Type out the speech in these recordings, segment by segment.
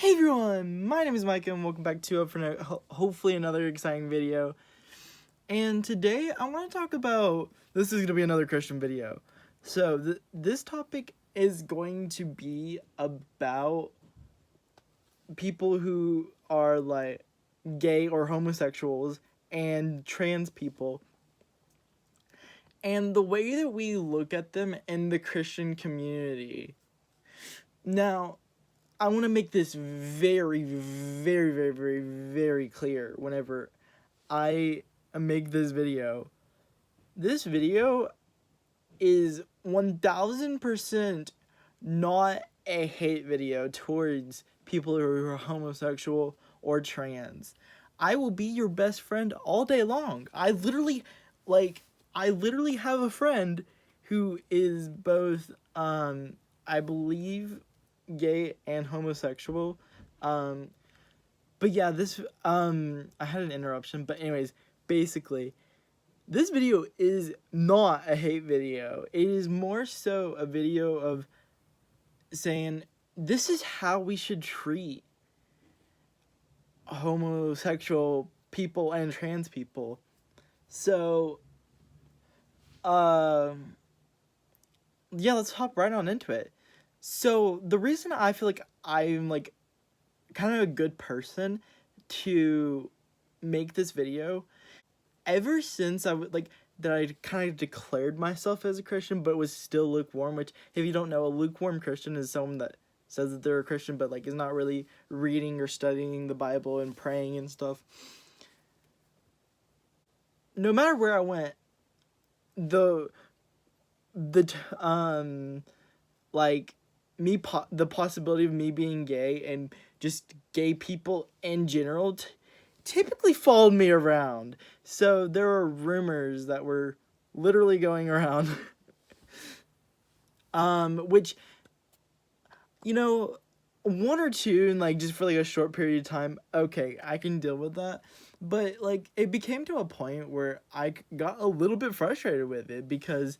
Hey everyone, my name is Micah and welcome back to hopefully another exciting video. And today I want to talk about, this is going to be another Christian video. So this topic is going to be about people who are like gay or homosexuals and trans people. And the way that we look at them in the Christian community. Now, I want to make this very, very, very, very, very clear whenever I make this video. This video is 1000% not a hate video towards people who are homosexual or trans. I will be your best friend all day long. I literally have a friend who is both, I believe, gay and homosexual. But yeah, I had an interruption, but anyways, basically, this video is not a hate video. It is more so a video of saying, this is how we should treat homosexual people and trans people. So, yeah, let's hop right on into it. So, the reason I feel like I'm, like, kind of a good person to make this video, ever since that I kind of declared myself as a Christian but was still lukewarm, which if you don't know, a lukewarm Christian is someone that says that they're a Christian but like is not really reading or studying the Bible and praying and stuff. No matter where I went, the possibility of me being gay and just gay people in general typically followed me around. So there were rumors that were literally going around. Which, you know, one or two, and like just for like a short period of time, okay, I can deal with that. But like it became to a point where I got a little bit frustrated with it because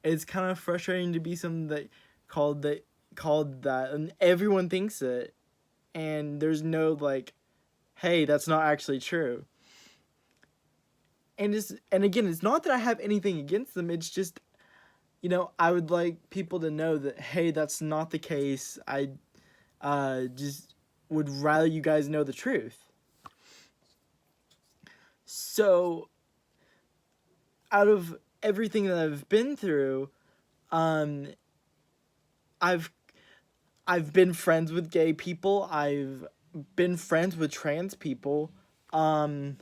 it's kind of frustrating to be something that called that and everyone thinks it, and there's no like, hey, that's not actually true. And again, it's not that I have anything against them, it's just, I would like people to know that, hey, that's not the case. I just would rather you guys know the truth. So out of everything that I've been through, I've been friends with gay people. I've been friends with trans people. Like,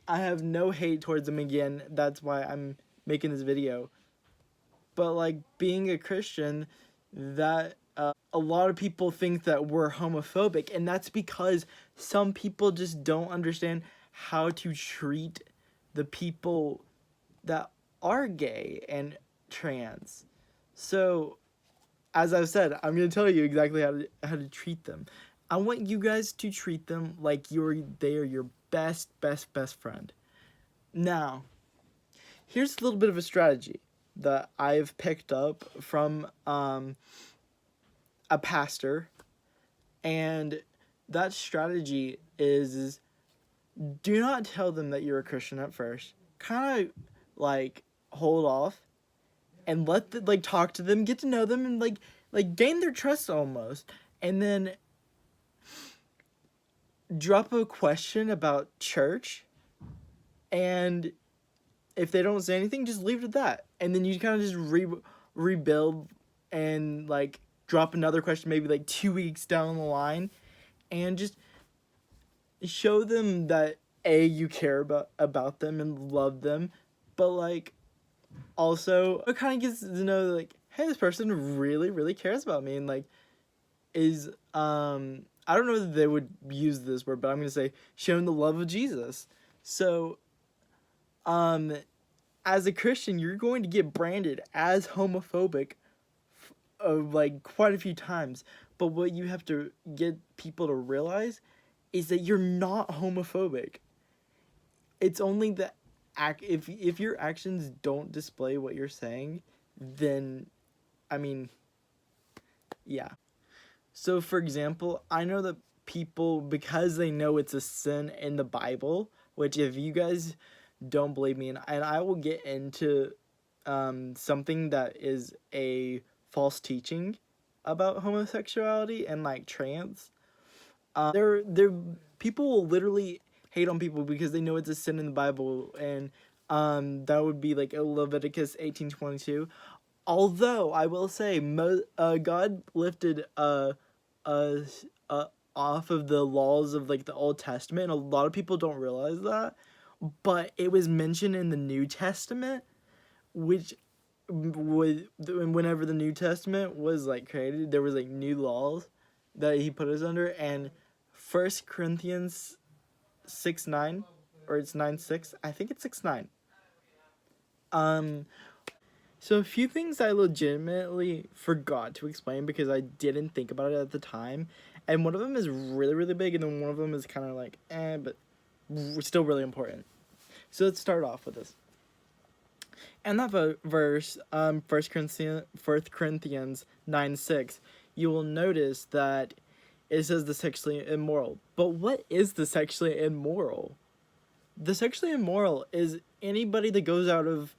I have no hate towards them again. That's why I'm making this video. But, like, being a Christian, that a lot of people think that we're homophobic. And that's because some people just don't understand how to treat the people that are gay and trans. So, as I've said, I'm going to tell you exactly how to treat them. I want you guys to treat them like they are your best friend. Now, here's a little bit of a strategy that I've picked up from a pastor, and that strategy is do not tell them that you're a Christian at first. Kind of like hold off and talk to them, get to know them, and like gain their trust almost, and then drop a question about church, and if they don't say anything, just leave it at that, and then you kind of just rebuild and like drop another question maybe like 2 weeks down the line, and just show them that you care about them and love them, but like also it kind of gets to know like, hey, this person really cares about me, and like is I don't know that they would use this word, but I'm gonna say showing the love of Jesus. So as a Christian, you're going to get branded as homophobic like quite a few times, but what you have to get people to realize is that you're not homophobic. It's only the if your actions don't display what you're saying, then I mean, yeah. So, for example, I know that people, because they know it's a sin in the Bible, which if you guys don't believe me, and I will get into something that is a false teaching about homosexuality and like trans. There people will literally hate on people because they know it's a sin in the Bible, and that would be like Leviticus 18:22. Although I will say, God lifted uh, uh off of the laws of like the Old Testament. And a lot of people don't realize that, but it was mentioned in the New Testament, which would whenever the New Testament was like created, there was like new laws that he put us under, and First Corinthians 6:9, or it's 9:6. I think it's 6:9. Um, so a few things I legitimately forgot to explain because I didn't think about it at the time, and one of them is really really big, and then one of them is kind of like but still really important. So let's start off with this. And that verse, 1 Corinthians 9:6, you will notice that it says the sexually immoral. But what is the sexually immoral? The sexually immoral is anybody that goes out of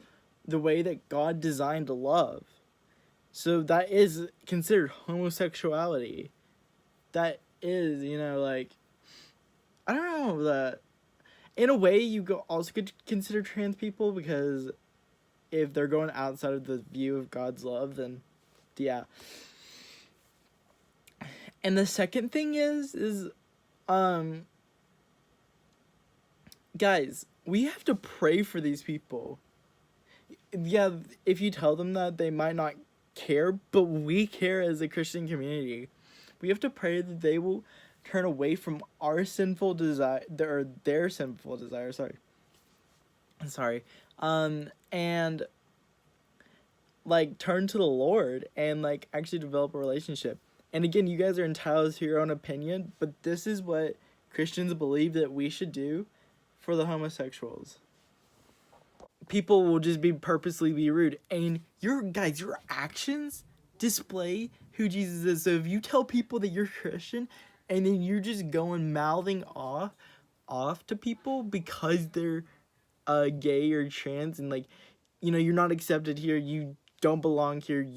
the way that God designed love. So that is considered homosexuality. That is, like, I don't know, that in a way you also could consider trans people, because if they're going outside of the view of God's love, then yeah. And the second thing is guys, we have to pray for these people. Yeah, if you tell them that, they might not care, but we care as a Christian community. We have to pray that they will turn away from our sinful desire, or their sinful desire, sorry. And like turn to the Lord and like actually develop a relationship. And again, you guys are entitled to your own opinion, but this is what Christians believe that we should do for the homosexuals. People will just purposely be rude, and your actions display who Jesus is. So if you tell people that you're Christian and then you're just going mouthing off to people because they're gay or trans, and like, you're not accepted here, you don't belong here,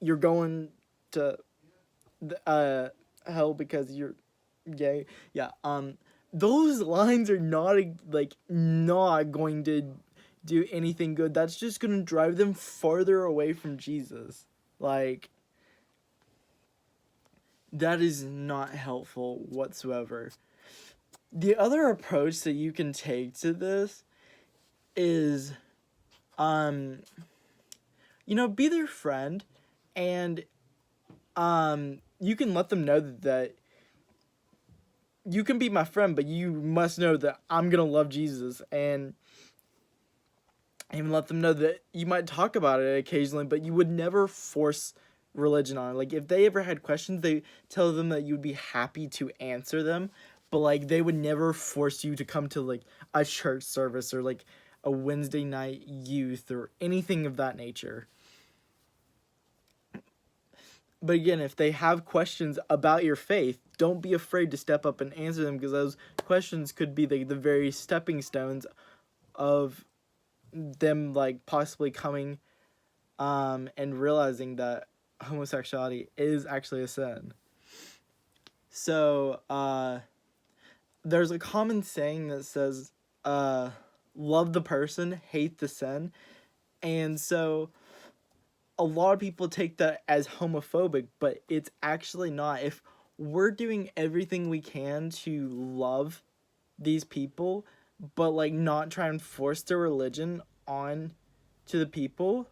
you're going to hell because you're gay. Yeah, those lines are not going to do anything good. That's just going to drive them farther away from Jesus. Like, that is not helpful whatsoever. The other approach that you can take to this is, be their friend, and you can let them know that you can be my friend, but you must know that I'm gonna love Jesus, and even let them know that you might talk about it occasionally, but you would never force religion on. Like, if they ever had questions, they tell them that you would be happy to answer them, but like they would never force you to come to like a church service or like a Wednesday night youth or anything of that nature. But again, if they have questions about your faith, don't be afraid to step up and answer them, because those questions could be the very stepping stones of them like possibly coming and realizing that homosexuality is actually a sin. So there's a common saying that says love the person, hate the sin. And so a lot of people take that as homophobic, but it's actually not. If we're doing everything we can to love these people, but like not try and force their religion on to the people,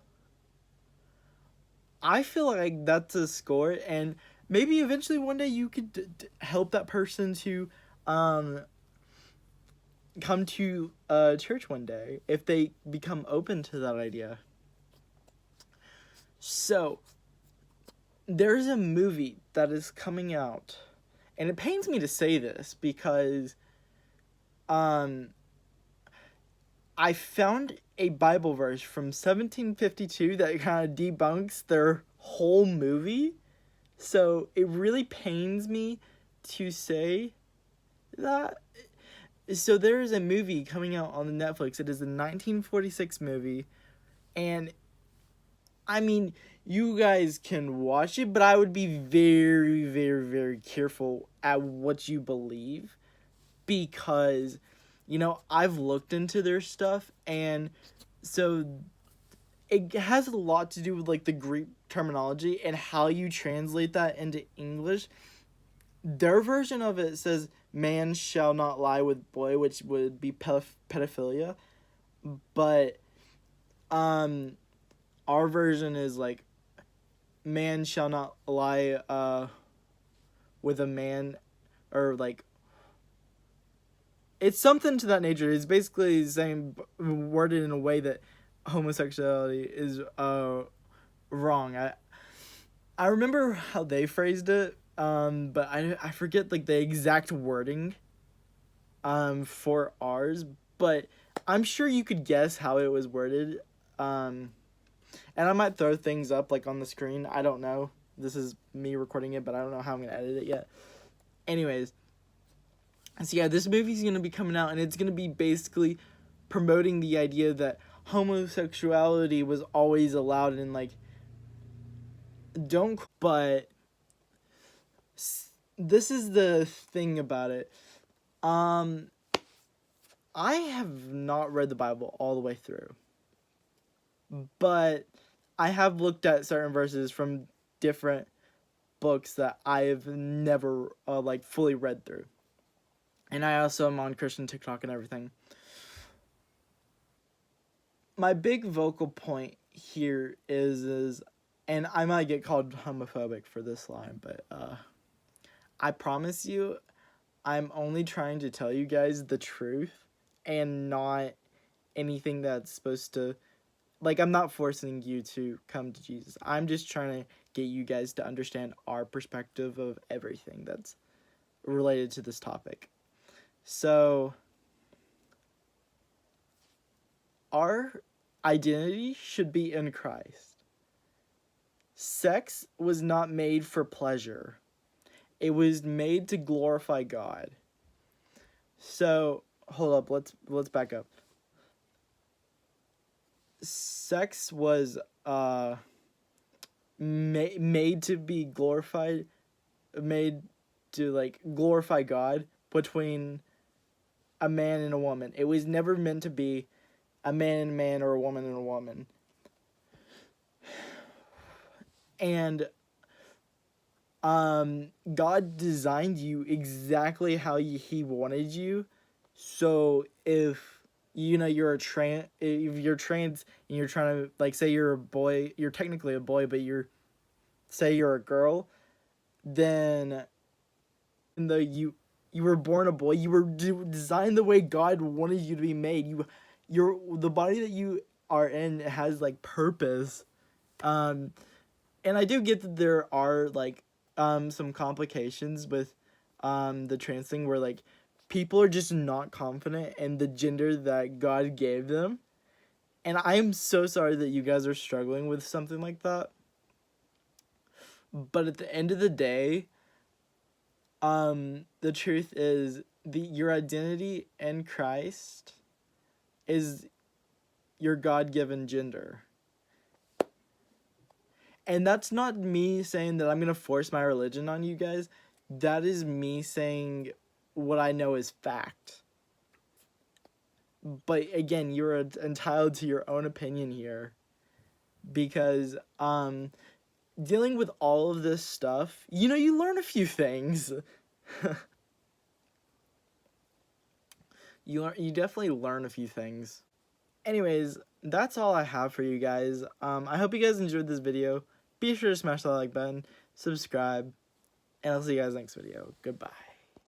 I feel like that's a score. And maybe eventually one day you could help that person to come to church one day if they become open to that idea. So there's a movie that is coming out, and it pains me to say this because I found a Bible verse from 1752 that kind of debunks their whole movie. So it really pains me to say that. So there is a movie coming out on Netflix. It is a 1946 movie, and I mean, you guys can watch it, but I would be very, very, very careful at what you believe, because, I've looked into their stuff, and so it has a lot to do with like the Greek terminology and how you translate that into English. Their version of it says man shall not lie with boy, which would be pedophilia, but our version is like man shall not lie with a man, or like it's something to that nature. It's basically saying, worded in a way that homosexuality is wrong. I remember how they phrased it, but I forget like the exact wording for ours, but I'm sure you could guess how it was worded. And I might throw things up like on the screen. I don't know. This is me recording it, but I don't know how I'm gonna edit it yet. Anyways, so yeah, this movie's gonna be coming out, and it's gonna be basically promoting the idea that homosexuality was always allowed, and like but this is the thing about it. I have not read the Bible all the way through, but I have looked at certain verses from different books that I've never like fully read through. And I also am on Christian TikTok and everything. My big vocal point here is and I might get called homophobic for this line, but I promise you I'm only trying to tell you guys the truth and not anything that's supposed to, like, I'm not forcing you to come to Jesus. I'm just trying to get you guys to understand our perspective of everything that's related to this topic. So, our identity should be in Christ. Sex was not made for pleasure. It was made to glorify God. So, hold up, let's back up. Sex was made to be glorified, made to like glorify God between a man and a woman. It was never meant to be a man and a man or a woman and a woman. And God designed you exactly how he wanted you. So if you're if you're trans and you're trying to, like, say you're a boy, you're technically a boy, but say you're a girl, then you were born a boy, you were designed the way God wanted you to be made. The body that you are in has like purpose. And I do get that there are like some complications with the trans thing, where like people are just not confident in the gender that God gave them. And I am so sorry that you guys are struggling with something like that. But at the end of the day, the truth is your identity in Christ is your God-given gender. And that's not me saying that I'm going to force my religion on you guys. That is me saying what I know is fact. But again, you're entitled to your own opinion here. Because dealing with all of this stuff, you learn a few things. You definitely learn a few things. Anyways, that's all I have for you guys. I hope you guys enjoyed this video. Be sure to smash that like button, subscribe, and I'll see you guys next video. Goodbye.